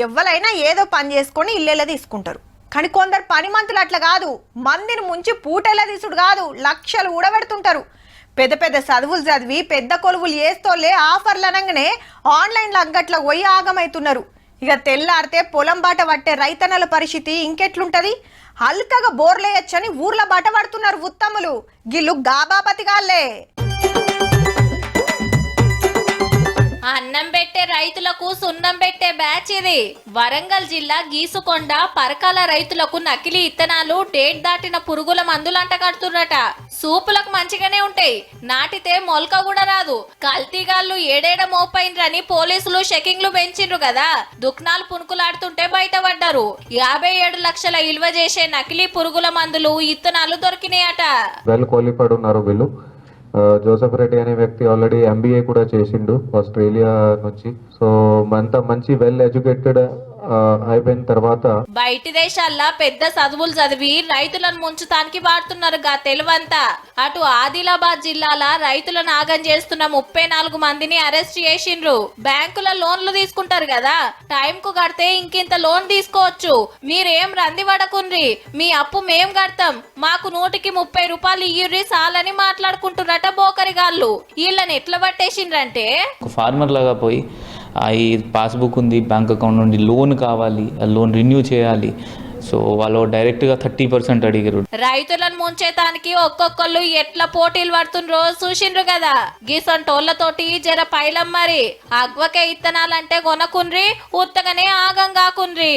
ఎవ్వరైనా ఏదో పని చేసుకొని ఇల్లేలా తీసుకుంటారు. కానీ కొందరు పని మంతులు అట్లా కాదు, మందిని ముంచి పూటేలా తీసుడు కాదు, లక్షలు ఊడబెడుతుంటారు. పెద్ద పెద్ద చదువులు చదివి పెద్ద కొలువులు వేస్తోలే ఆఫర్లు అనగానే ఆన్లైన్లో అంగట్లో పోయి ఆగమవుతున్నారు. ఇక తెల్లారితే పొలం బాట పట్టే రైతన్నల పరిస్థితి ఇంకెట్లుంటది? హల్కగా బోర్లేయచ్చని ఊర్ల బాట పడుతున్నారు ఉత్తములు. గిల్లు గాబాపతిగాళ్లే. అన్నం పెట్టే రైతులకు సున్నం పెట్టే బ్యాచ్ ఇది. వరంగల్ జిల్లా గీసుకొండ పరకాల రైతులకు నకిలీ ఇత్తనాలు, డేట్ దాటిన పురుగుల మందులంట కడుతున్నట. సూపులకు మంచిగానే ఉంటాయి, నాటితే మొలక కూడా రాదు. కల్తీగాళ్ళు ఏడేడ మోపైండ్రని పోలీసులు చెకింగ్లు పెంచిండ్రు కదా. దుక్నాలు పునుకులాడుతుంటే బయటపడ్డారు. 57 లక్షల విలువ చేసే నకిలీ పురుగుల మందులు, ఇత్తనాలు దొరికినాయట. వీళ్ళు జోసెఫ్ రెడ్డి అనే వ్యక్తి ఆల్రెడీ MBA కూడా చేసిండు ఆస్ట్రేలియా నుంచి. సో అంత మంచి వెల్ ఎడ్యుకేటెడ్ అయిపోయిన తర్వాత బయటి దేశాల్లో పెద్ద చదువులు చదివి రైతులను ముంచుతానికి వాడుతున్నారుగా తెలివంతా. అటు ఆదిలాబాద్ జిల్లాల రైతులను ఆగం చేస్తున్న 34 మందిని అరెస్ట్ చేసిండ్రు. బ్యాంకుల లోన్లు తీసుకుంటారు కదా, టైం కు కడితే ఇంకింత లోన్ తీసుకోవచ్చు. మీరేం రంది పడకుండ్రి, మీ అప్పు మేం కడతాం, మాకు 130 రూపాయలు ఇయ్యుర్రి సాలని మాట్లాడుకుంటున్నట బోకరిగాళ్ళు. వీళ్ళని ఎట్లా పట్టేసిండ్రంటే, ఫార్మర్ లాగా పోయి ఈ పాస్బుక్ ఉంది, బ్యాంక్ అకౌంట్ నుండి లోన్ కావాలి, లోన్ రెన్యూ చేయాలి. సో వాళ్ళు డైరెక్ట్గా 30% అడిగారు. రైతులను ముంచేతానికి ఒక్కొక్కళ్ళు ఎట్లా పోటీలు పడుతుండ్రో చూసిండ్రు కదా. గీసంటోళ్లతోటి జర పైలం మరి. అగ్వకే ఇత్తనాలంటే కొనకుండ్రి, ఉత్తగానే ఆగం కాకుండ్రి.